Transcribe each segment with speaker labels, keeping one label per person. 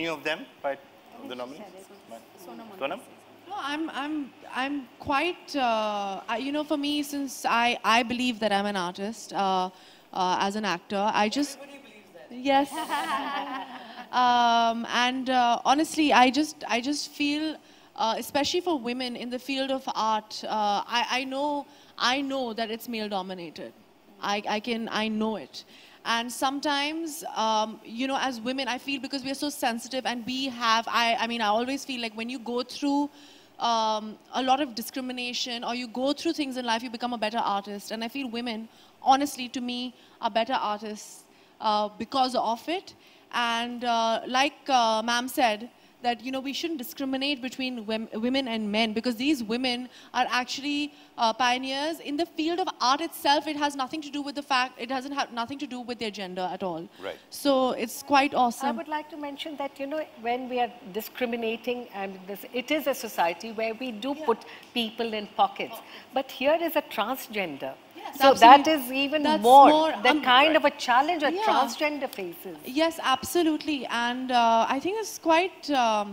Speaker 1: of them, by the nominees? Sonam?
Speaker 2: No, I'm quite, you know, for me, since I believe that I'm an artist as an actor, I just... Everybody believes that. Yes. Honestly, I just feel, especially for women in the field of art, I know that it's male dominated. I know it. And sometimes, you know, as women, I feel because we are so sensitive and we have, I mean, I always feel like when you go through a lot of discrimination or you go through things in life, you become a better artist. And I feel women, honestly, to me, are better artists because of it. And like ma'am said, that, you know, we shouldn't discriminate between women and men, because these women are actually pioneers in the field of art itself. It has nothing to do with the fact, it doesn't have nothing to do with their gender at all.
Speaker 1: Right.
Speaker 2: So it's quite awesome.
Speaker 3: I would like to mention that, you know, when we are discriminating, and it is a society where we do put people in pockets. But here is a transgender.
Speaker 2: Yes,
Speaker 3: so
Speaker 2: absolutely.
Speaker 3: that is even
Speaker 2: That's
Speaker 3: more the kind of a challenge a
Speaker 2: yeah.
Speaker 3: transgender faces.
Speaker 2: Yes, absolutely. And I think it's quite, I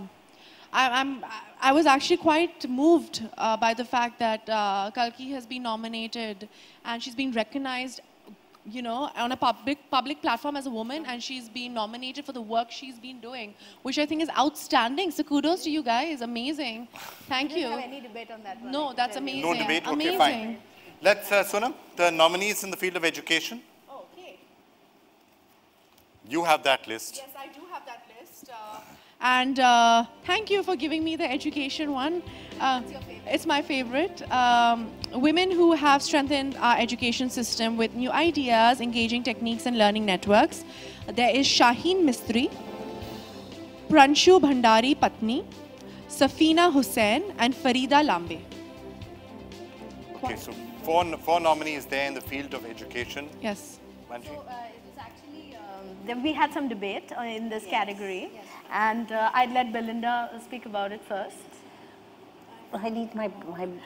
Speaker 2: was actually quite moved by the fact that Kalki has been nominated and she's been recognized, you know, on a public platform as a woman, and she's been nominated for the work she's been doing, which I think is outstanding. So kudos to you guys. Amazing. Thank you.
Speaker 4: We didn't have any debate on that one.
Speaker 2: No, that's amazing.
Speaker 1: No debate?
Speaker 2: Amazing.
Speaker 1: Okay, fine. Let's, Sonam, the nominees in the field of education.
Speaker 2: Okay.
Speaker 1: You have that list.
Speaker 2: Yes, I do have that list. And thank you for giving me the education one. It's my favorite. Women who have strengthened our education system with new ideas, engaging techniques and learning networks. There is Shaheen Mistry, Pranshu Bhandari Patni, Safina Hussain and Farida Lambe.
Speaker 1: Okay, so four nominees there in the field of education.
Speaker 2: Yes.
Speaker 1: Manji?
Speaker 4: So it was actually, we had some debate in this category, and I'd let Belinda speak about it first.
Speaker 3: I need my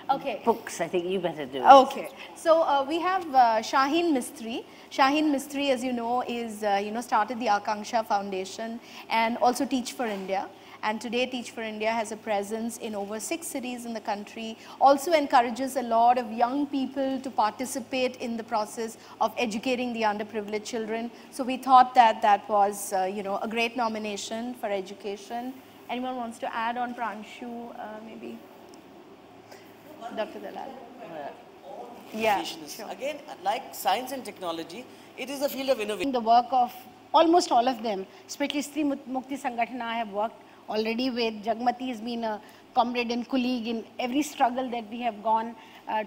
Speaker 4: Okay.
Speaker 3: books. I think you better do it.
Speaker 4: Okay. So we have Shaheen Mistry. Shaheen Mistry, as you know, is, started the Akanksha Foundation and also Teach for India. And today Teach for India has a presence in over 6 cities in the country, also encourages a lot of young people to participate in the process of educating the underprivileged children. So we thought that that was, a great nomination for education. Anyone wants to add on Pranshu, maybe? Dr. Dalal. Yeah, sure.
Speaker 5: Again, like science and technology, it is a field of innovation.
Speaker 6: The work of almost all of them, especially Stri Mukti Sangatana, I have worked already with. Jagmati has been a comrade and colleague in every struggle that we have gone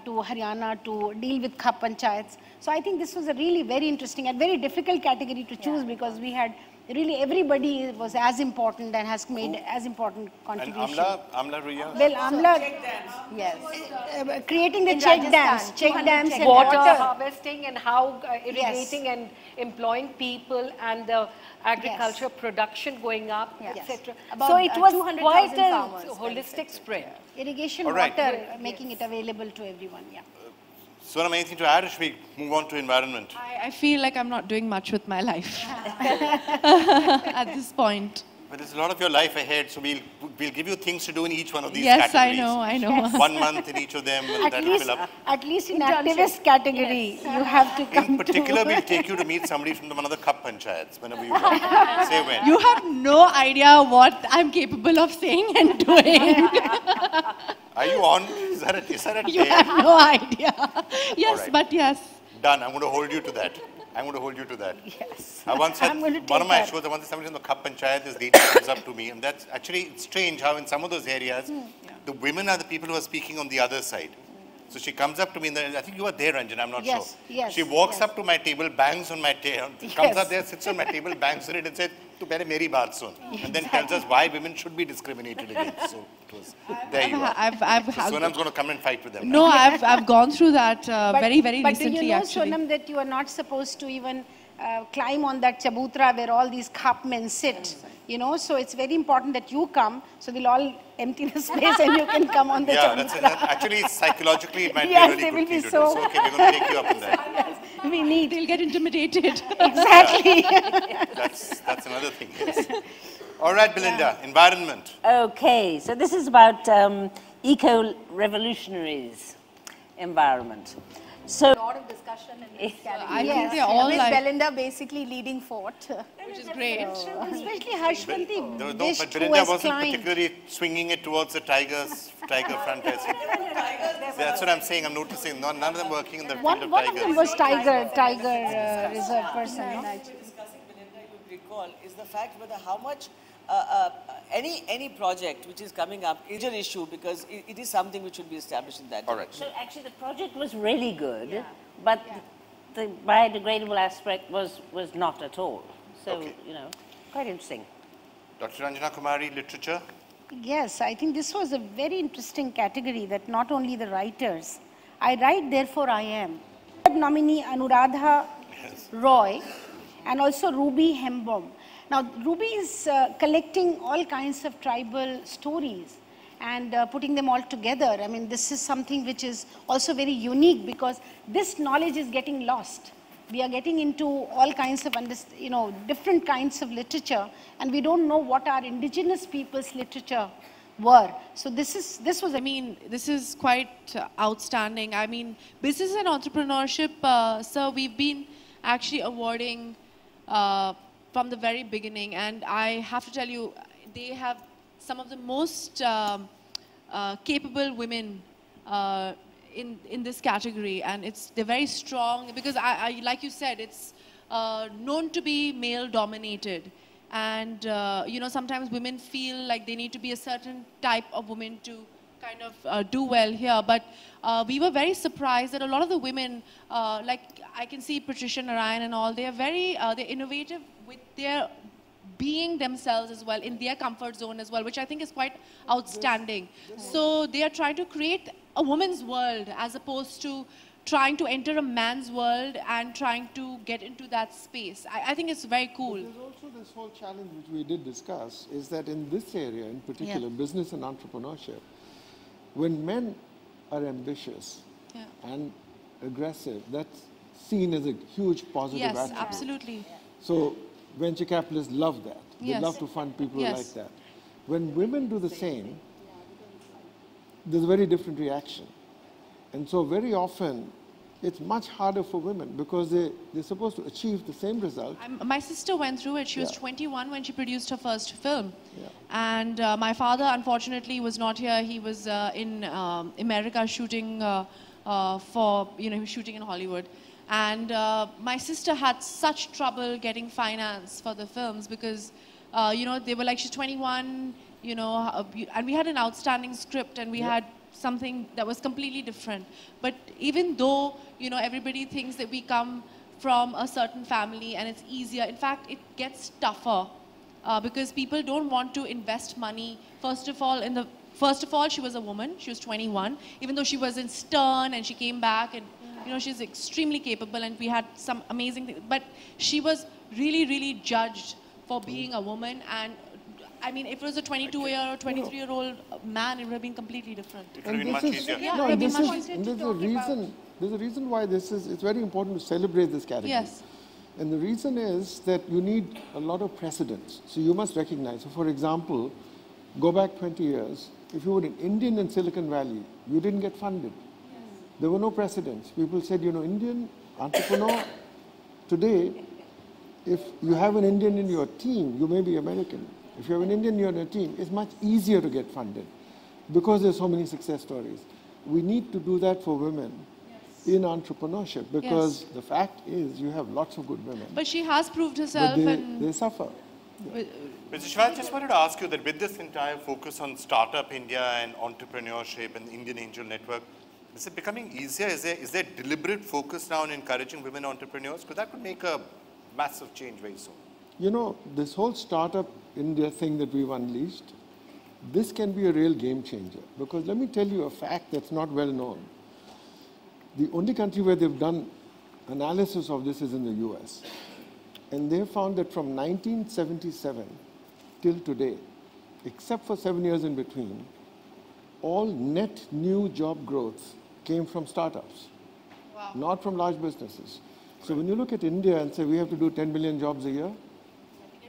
Speaker 6: to Haryana to deal with Khap Panchayats. So I think this was a really very interesting and very difficult category to choose because we had really everybody was as important and has made as important contribution.
Speaker 1: And Amla Riya?
Speaker 6: Well, Amla,
Speaker 4: Yes.
Speaker 6: creating the
Speaker 4: In
Speaker 6: check
Speaker 4: Rajasthan,
Speaker 6: dams and
Speaker 3: Water harvesting and how irrigating
Speaker 6: Yes.
Speaker 3: and employing people and the agriculture production going up,
Speaker 4: Yes.
Speaker 3: etc.
Speaker 4: About,
Speaker 3: So it was
Speaker 4: 200,000
Speaker 3: quite a
Speaker 4: farmers
Speaker 3: holistic spread.
Speaker 6: irrigation
Speaker 1: All right.
Speaker 6: water, making it available to everyone. Yeah.
Speaker 1: Sonam, anything to add, or should we move on to environment?
Speaker 2: I feel like I'm not doing much with my life at this point.
Speaker 1: But there's a lot of your life ahead, so we'll give you things to do in each one of these
Speaker 2: Yes,
Speaker 1: categories.
Speaker 2: I know.
Speaker 1: 1 month in each of them, and that will fill up.
Speaker 6: At least in activist category, you have to come
Speaker 1: In particular,
Speaker 6: to.
Speaker 1: we'll take you to meet somebody from one of the Khap Panchayats, whenever you want. Say when.
Speaker 2: You have no idea what I'm capable of saying and doing.
Speaker 1: Are you on? Is that a
Speaker 2: You
Speaker 1: dare?
Speaker 2: have no idea. Yes,
Speaker 1: right.
Speaker 2: but yes.
Speaker 1: Done. I'm going to hold you to that. I'm going to hold you to that.
Speaker 6: Yes.
Speaker 1: I once had
Speaker 6: I'm going to
Speaker 1: one of
Speaker 6: take
Speaker 1: my
Speaker 6: that.
Speaker 1: shows, I once had somebody from the Khap Panchayat, this lady comes up to me, and that's actually, it's strange how in some of those areas, the women are the people who are speaking on the other side. So she comes up to me, and I think you were there, Ranjan, I'm not
Speaker 6: Yes,
Speaker 1: sure.
Speaker 6: yes,
Speaker 1: She walks
Speaker 6: yes.
Speaker 1: up to my table, bangs on my table, comes
Speaker 6: Yes.
Speaker 1: up there, sits on my table, bangs on it, and said, "Tu pehle meri baat sun," and then tells us why women should be discriminated against. So it was, there you are. So Sonam's going to come and fight with them.
Speaker 2: No, I've gone through that very
Speaker 6: But
Speaker 2: recently,
Speaker 6: do you know,
Speaker 2: actually.
Speaker 6: Sonam, that you are not supposed to even climb on that chabutra where all these Khap men sit. You know, so it's very important that you come, so we'll all empty the space and you can come on the
Speaker 1: Yeah,
Speaker 6: chabutra.
Speaker 1: actually, psychologically, it might
Speaker 6: Yes,
Speaker 1: be
Speaker 6: they
Speaker 1: a really
Speaker 6: will
Speaker 1: good
Speaker 6: be
Speaker 1: thing to
Speaker 6: so-
Speaker 1: do. So, okay, we're going to take you up on that.
Speaker 6: Yes, we need.
Speaker 2: They'll get intimidated.
Speaker 6: Exactly.
Speaker 1: That's another thing, yes. All right, Belinda, environment.
Speaker 7: Okay, so this is about eco-revolutionaries, environment. So,
Speaker 4: A lot of discussion in this category.
Speaker 2: I think they're all
Speaker 4: With
Speaker 2: like,
Speaker 4: Belinda basically leading fort.
Speaker 2: which is great.
Speaker 6: Especially Harshwanti
Speaker 1: No,
Speaker 6: wished
Speaker 1: but
Speaker 6: who
Speaker 1: Belinda
Speaker 6: was
Speaker 1: wasn't
Speaker 6: client.
Speaker 1: particularly swinging it towards the tiger front. That's what I'm saying. I'm noticing. None of them working in the field of
Speaker 6: One of them
Speaker 1: tigers.
Speaker 6: was tiger reserve person. No?
Speaker 5: Discussing, Belinda, you would recall, is the fact whether how much any project which is coming up is an issue because it is something which should be established in that.
Speaker 1: All right.
Speaker 7: so actually the project was really good, but the biodegradable aspect was not at all. So,
Speaker 1: Okay.
Speaker 7: you know, quite interesting.
Speaker 1: Dr. Ranjana Kumari, literature.
Speaker 6: Yes, I think this was a very interesting category that not only the writers, I write, therefore I am. Nominee Anuradha Roy and also Ruby Hembom. Now, Ruby is collecting all kinds of tribal stories and putting them all together. I mean, this is something which is also very unique because this knowledge is getting lost. We are getting into all kinds of, different kinds of literature, and we don't know what our indigenous people's literature were. So this was,
Speaker 2: I mean, this is quite outstanding. I mean, business and entrepreneurship, sir, we've been actually awarding from the very beginning, and I have to tell you, they have some of the most capable women in this category, and they're very strong because I like you said, it's known to be male dominated, and sometimes women feel like they need to be a certain type of woman to kind of do well here, but we were very surprised that a lot of the women, like I can see Patricia Narayan and all, they are very they're innovative with their being themselves as well, in their comfort zone as well, which I think is quite outstanding. So they are trying to create a woman's world as opposed to trying to enter a man's world and trying to get into that space. I think it's very cool.
Speaker 8: There's also this whole challenge which we did discuss is that in this area in particular, business and entrepreneurship, when men are ambitious and aggressive, that's seen as a huge positive
Speaker 2: Yes,
Speaker 8: attribute.
Speaker 2: absolutely.
Speaker 8: So venture capitalists love that. They
Speaker 2: Yes.
Speaker 8: love to fund people
Speaker 2: Yes.
Speaker 8: like that. When women do the same, there's a very different reaction. And so very often, it's much harder for women because they're supposed to achieve the same result.
Speaker 2: My sister went through it. She was
Speaker 8: Yeah.
Speaker 2: 21 when she produced her first film.
Speaker 8: Yeah.
Speaker 2: And my father, unfortunately, was not here. He was in America shooting he was shooting in Hollywood. And my sister had such trouble getting finance for the films because, they were like, she's 21, and we had an outstanding script and we had something that was completely different. But even though, everybody thinks that we come from a certain family and it's easier, in fact, it gets tougher because people don't want to invest money. First of all, she was a woman. She was 21, even though she was in Stern and she came back and, she's extremely capable and we had some amazing things. But she was really, really judged for being a woman. And I mean, if it was a 22-year or 23-year-old man, it would have been completely different.
Speaker 1: It would have been much easier.
Speaker 2: Yeah,
Speaker 8: No,
Speaker 2: it would
Speaker 8: this
Speaker 2: be much
Speaker 8: is,
Speaker 2: easier
Speaker 8: and
Speaker 2: to
Speaker 8: there's a reason why it's very important to celebrate this category.
Speaker 2: Yes.
Speaker 8: And the reason is that you need a lot of precedents. So you must recognize. So for example, go back 20 years, if you were an Indian in Silicon Valley, you didn't get funded. There were no precedents. People said, Indian entrepreneur. Today, if you have an Indian in your team, you may be American. If you have an Indian in your team, it's much easier to get funded because there's so many success stories. We need to do that for women in entrepreneurship because the fact is you have lots of good women.
Speaker 2: But she has proved herself.
Speaker 8: But
Speaker 2: and
Speaker 8: they suffer.
Speaker 1: Mr. Shiva, I just wanted to ask you that with this entire focus on Startup India and entrepreneurship and Indian Angel Network, is it becoming easier? Is there deliberate focus now on encouraging women entrepreneurs? Because that could make a massive change very soon.
Speaker 8: This whole Startup India thing that we've unleashed, this can be a real game changer. Because let me tell you a fact that's not well known. The only country where they've done analysis of this is in the US. And they found that from 1977 till today, except for 7 years in between, all net new job growth came from startups, not from large businesses. So when you look at India and say we have to do 10 million jobs a year,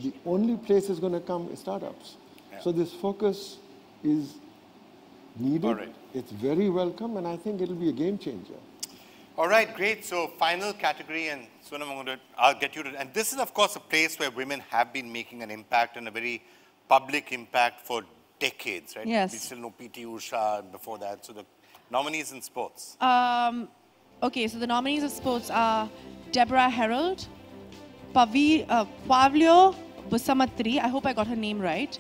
Speaker 8: the only place is going to come is startups. So this focus is needed.
Speaker 1: All right.
Speaker 8: It's very welcome, and I think it'll be a game changer.
Speaker 1: All right, great. So final category, and Sonam, I'll get you to, and this is of course a place where women have been making an impact and a very public impact for decades, right?
Speaker 2: Yes.
Speaker 1: We still know P.T. Usha and before that. So the nominees in sports.
Speaker 2: Okay, so the nominees of sports are Deborah Herald, Pavlio Busamatri, I hope I got her name right,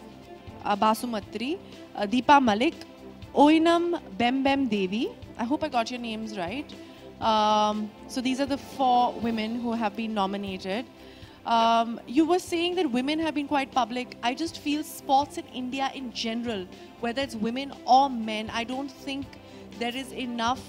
Speaker 2: Basumatri, Deepa Malik, Oinam Bembem Devi, I hope I got your names right. So these are the 4 women who have been nominated. You were saying that women have been quite public. I just feel sports in India in general, whether it's women or men, I don't think there is enough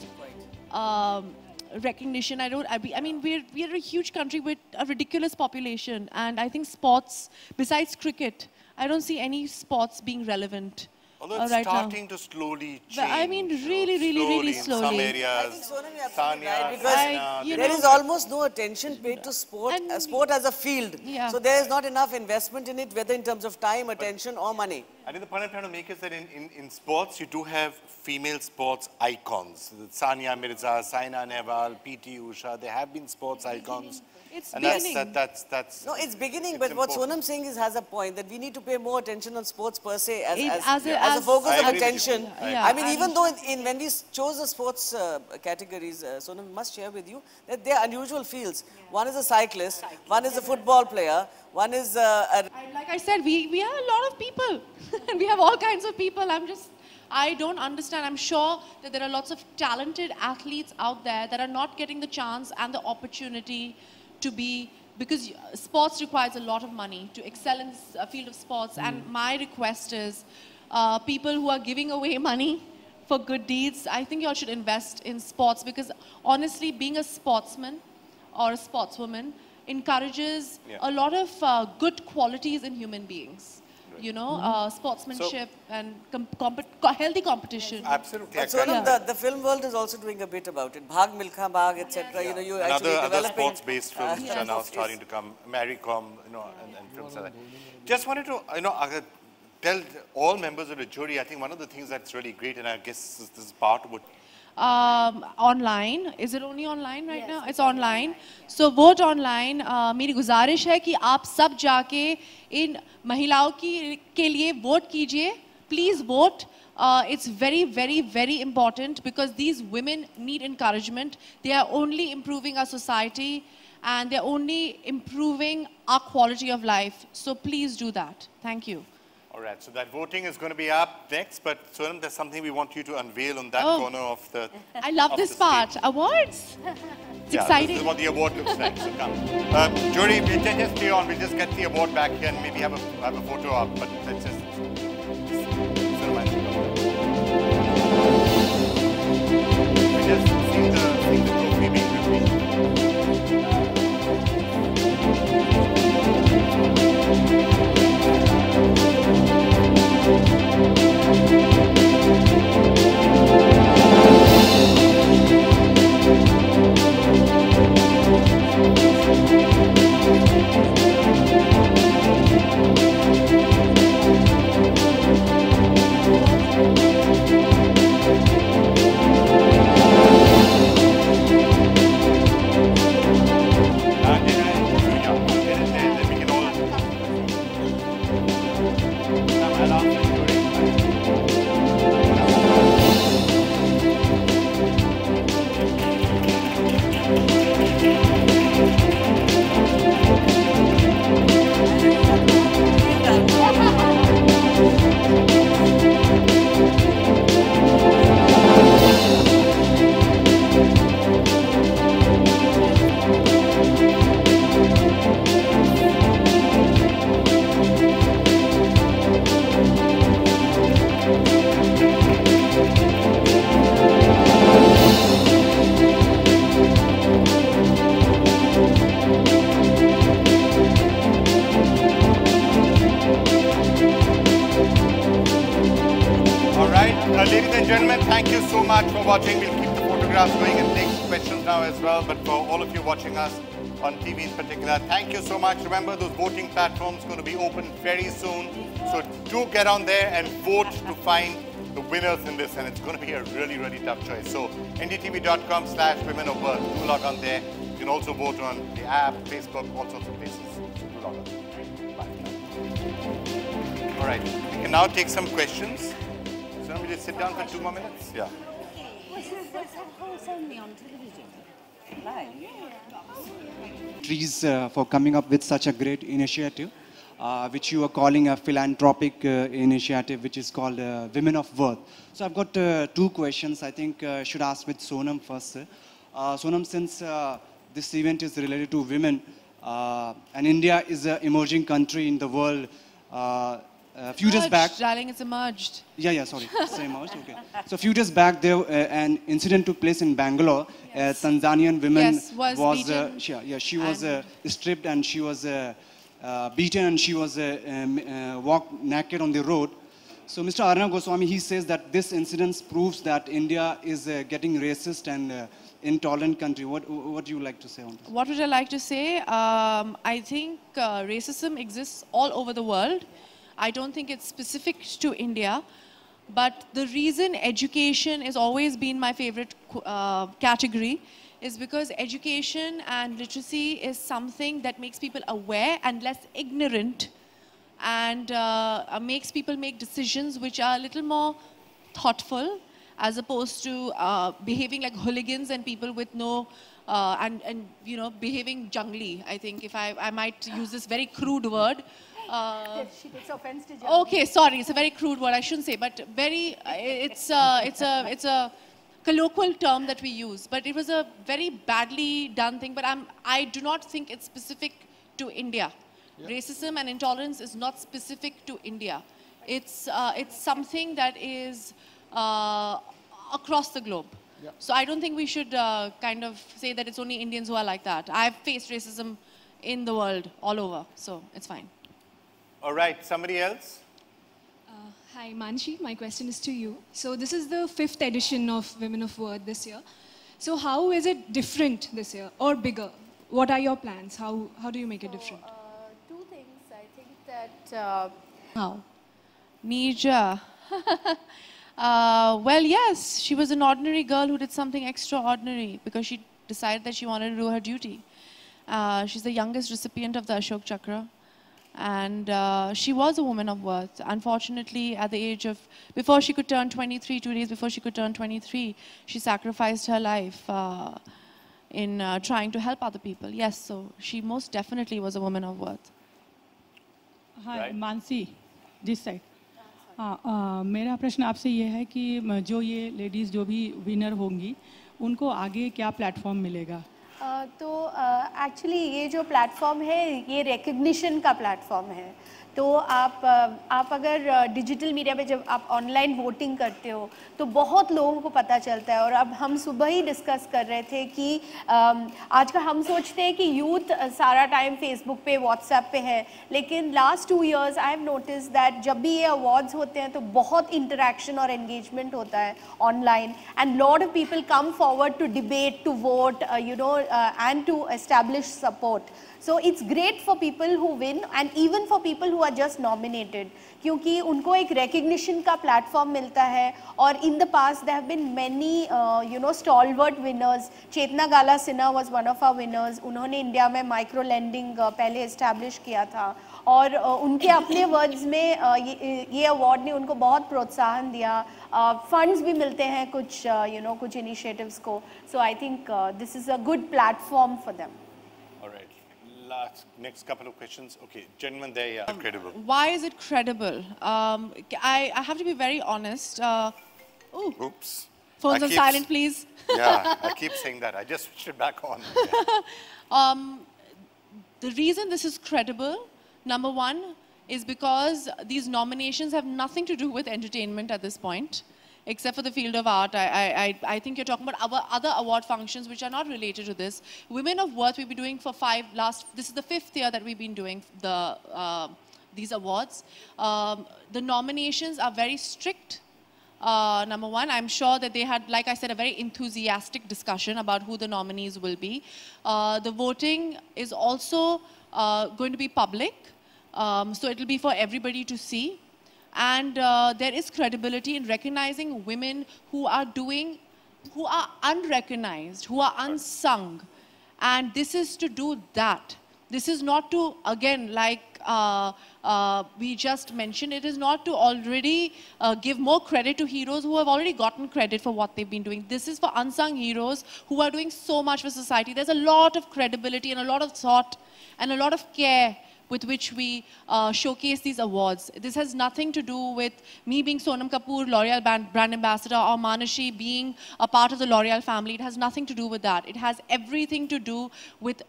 Speaker 2: recognition. I mean, we're a huge country with a ridiculous population, and I think sports, besides cricket, I don't see any sports being relevant.
Speaker 1: Although it's
Speaker 2: right
Speaker 1: starting to slowly change.
Speaker 2: I mean, really
Speaker 1: slowly.
Speaker 2: slowly.
Speaker 1: In some areas.
Speaker 5: I think Sonam, you're absolutely right, because
Speaker 1: Sania,
Speaker 5: there is almost no attention paid to sport,
Speaker 2: And-
Speaker 5: sport as a field.
Speaker 2: Yeah.
Speaker 5: So there is not enough investment in it, whether in terms of time, attention or money.
Speaker 1: I think the point I'm trying to make is that in sports, you do have female sports icons. Sania Mirza, Saina Nehwal, P.T. Usha, there have been sports icons.
Speaker 2: It's
Speaker 1: And
Speaker 2: beginning.
Speaker 1: that's
Speaker 5: No, it's beginning,
Speaker 1: it's
Speaker 5: but what
Speaker 1: important.
Speaker 5: Sonam saying has a point, that we need to pay more attention on sports per se as
Speaker 2: As
Speaker 5: a focus
Speaker 1: I
Speaker 5: of
Speaker 1: agree with you.
Speaker 5: attention.
Speaker 2: Yeah,
Speaker 5: I mean,
Speaker 2: and-
Speaker 5: even though when we chose the sports categories, Sonam must share with you that they are unusual fields. One is a cyclist, one is a football player, one is
Speaker 2: Like I said, we have a lot of people. We have all kinds of people. I don't understand. I'm sure that there are lots of talented athletes out there that are not getting the chance and the opportunity to be, because sports requires a lot of money to excel in this field of sports. And my request is, people who are giving away money for good deeds, I think you all should invest in sports, because honestly, being a sportsman or a sportswoman encourages a lot of good qualities in human beings. You know, sportsmanship and healthy competition.
Speaker 1: Absolutely.
Speaker 5: But Sonam, the film world is also doing a bit about it. Bhag Milkha Bhag, etc. You know, you actually
Speaker 1: Other
Speaker 5: developing
Speaker 1: sports-based films which are now starting to come, Maricom, you know, and films like that. Just wanted to, tell all members of the jury, I think one of the things that's really great, and I guess this is part of what
Speaker 2: Online. Is it only online right now? It's online. So vote online. मेरी गुजारिश है कि आप सब जाके इन महिलाओं के लिए वोट कीजिए. Please vote. It's very important, because these women need encouragement. They are only improving our society, and they're only improving our quality of life. So please do that. Thank you.
Speaker 1: All right, so that voting is going to be up next, but Sonam, there's something we want you to unveil on that corner of the
Speaker 2: I love
Speaker 1: of
Speaker 2: this
Speaker 1: the
Speaker 2: part.
Speaker 1: stage.
Speaker 2: Awards. It's
Speaker 1: Yeah,
Speaker 2: exciting.
Speaker 1: this is what the award looks like, so come. Jury, we'll just stay on, we'll just get the award back here and maybe have a photo up, but let's just... We just see the trophy being revealed. Ladies and gentlemen, thank you so much for watching. We'll keep the photographs going and take questions now as well. But for all of you watching us Fun TV in particular. Thank you so much. Remember, those voting platforms going to be open very soon. So do get on there and vote to find the winners in this. And it's going to be a really, really tough choice. So ndtv.com/women of worth. Do log on there. You can also vote on the app, Facebook, all sorts of places. Do log on. Bye. All right. We can now take some questions. So let me just sit down for 2 more minutes. Yeah.
Speaker 9: For coming up with such a great initiative, which you are calling a philanthropic initiative, which is called Women of Worth. So I've got 2 questions. I think I should ask with Sonam first. Sonam, since this event is related to women, and India is an emerging country in the world, a few days back...
Speaker 2: Darling, it's emerged.
Speaker 9: Yeah, sorry. It's emerged, okay. So a few days back, there an incident took place in Bangalore. Yes. A Tanzanian woman was beaten. She was stripped and she was beaten and she was walked naked on the road. So Mr. Arnab Goswami, he says that this incident proves that India is getting racist and intolerant country. What do you like to say on this?
Speaker 2: What would I like to say? I think racism exists all over the world. I don't think it's specific to India, but the reason education has always been my favorite category is because education and literacy is something that makes people aware and less ignorant and makes people make decisions which are a little more thoughtful as opposed to behaving like hooligans and people with no, and you know, behaving jungly. I think if I might use this very crude word.
Speaker 4: She takes offense to jungly.
Speaker 2: Okay, sorry, it's a very crude word, I shouldn't say, but very, it's a colloquial term that we use. But it was a very badly done thing, but I do not think it's specific to India. Yeah. Racism and intolerance is not specific to India. It's something that is across the globe. Yeah. So I don't think we should kind of say that it's only Indians who are like that. I've faced racism in the world, all over, so it's fine.
Speaker 1: All right, somebody else?
Speaker 10: Hi, Manshi. My question is to you. So this is the 5th edition of Women of Worth this year. So how is it different this year or bigger? What are your plans? How do you make it different?
Speaker 4: 2 things. I think that...
Speaker 2: How? Neerja. Well, yes, she was an ordinary girl who did something extraordinary because she decided that she wanted to do her duty. She's the youngest recipient of the Ashok Chakra. And she was a woman of worth. Unfortunately, at the age of, before she could turn 23, 2 days before she could turn 23, she sacrificed her life in trying to help other people. Yes, so she most definitely was a woman of worth.
Speaker 11: Hi, right. Mansi, this side. मेरा प्रश्न आपसे ये है कि जो ये ladies जो भी विनर होंगी, उनको आगे क्या प्लेटफॉर्म मिलेगा?
Speaker 4: तो एक्चुअली ये जो प्लेटफॉर्म है ये रिकग्निशन का प्लेटफॉर्म है. तो आप अगर डिजिटल मीडिया पे जब आप ऑनलाइन वोटिंग करते हो तो बहुत लोगों को पता चलता है. और अब हम सुबह ही डिस्कस कर रहे थे कि आजकल हम सोचते हैं कि यूथ सारा टाइम फेसबुक पे व्हाट्सएप पे है, लेकिन last 2 years I have notice that जब भी ये अवार्ड्स होते हैं तो बहुत इंटरेक्शन और एंगेजमेंट होता है online and lot of people come forward to debate, to vote, you know, and to establish support. So it's great for people who win and even for people who are just nominated, क्योंकि उनको एक recognition का platform मिलता है. और in the past there have been many you know, stalwart winners. Chetna Gala Sinha was one of our winners. उन्होंने India में micro lending पहले establish किया था और उनके अपने वर्ड्स में ये अवार्ड ने उनको बहुत प्रोत्साहन दिया. फंड्स भी मिलते हैं कुछ you know, कुछ initiatives को. So I think this is a good platform for them.
Speaker 1: All right. Next couple of questions. Okay, gentleman there, yeah. Credible.
Speaker 2: Why is it credible? I have to be very honest.
Speaker 1: Oops.
Speaker 2: Phones on silent, please.
Speaker 1: Yeah, I keep saying that. I just switched it back on. Yeah.
Speaker 2: The reason this is credible, number one, is because these nominations have nothing to do with entertainment at this point, except for the field of art. I think you're talking about our other award functions which are not related to this. Women of Worth we've been doing for this is the 5th year that we've been doing these awards. The nominations are very strict. number one. I'm sure that they had, like I said, a very enthusiastic discussion about who the nominees will be. The voting is also going to be public, so it will be for everybody to see. And there is credibility in recognizing women who are unrecognized, who are unsung. And this is to do that. This is not to, again, like we just mentioned, it is not to already give more credit to heroes who have already gotten credit for what they've been doing. This is for unsung heroes who are doing so much for society. There's a lot of credibility and a lot of thought and a lot of care with which we showcase these awards. This has nothing to do with me being Sonam Kapoor, L'Oreal brand ambassador, or Manashi being a part of the L'Oreal family. It has nothing to do with that. It has everything to do with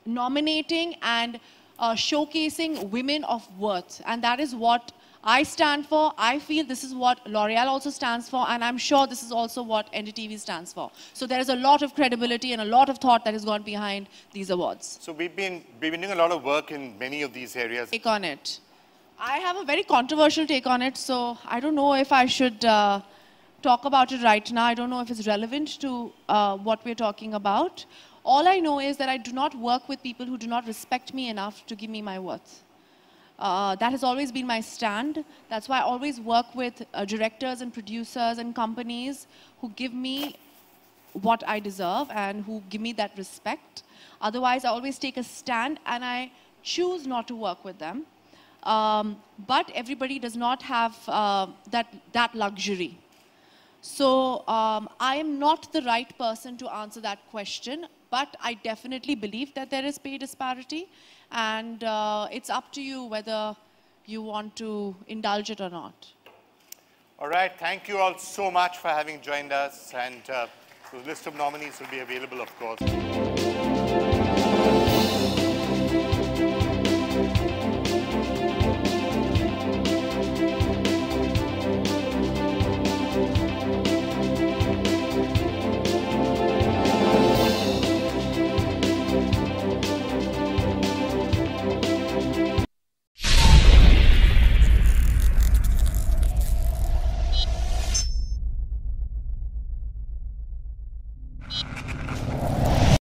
Speaker 2: nominating and showcasing women of worth. And that is what I stand for. I feel this is what L'Oreal also stands for, and I'm sure this is also what NDTV stands for. So there is a lot of credibility and a lot of thought that has gone behind these awards.
Speaker 1: So we've been doing a lot of work in many of these areas.
Speaker 2: Take on it. I have a very controversial take on it, so I don't know if I should talk about it right now. I don't know if it's relevant to what we're talking about. All I know is that I do not work with people who do not respect me enough to give me my worth. That has always been my stand. That's why I always work with directors and producers and companies who give me what I deserve and who give me that respect. Otherwise, I always take a stand and I choose not to work with them. But everybody does not have that luxury. So I am not the right person to answer that question, but I definitely believe that there is pay disparity. And it's up to you whether you want to indulge it or not.
Speaker 1: All right, thank you all so much for having joined us. And the list of nominees will be available, of course.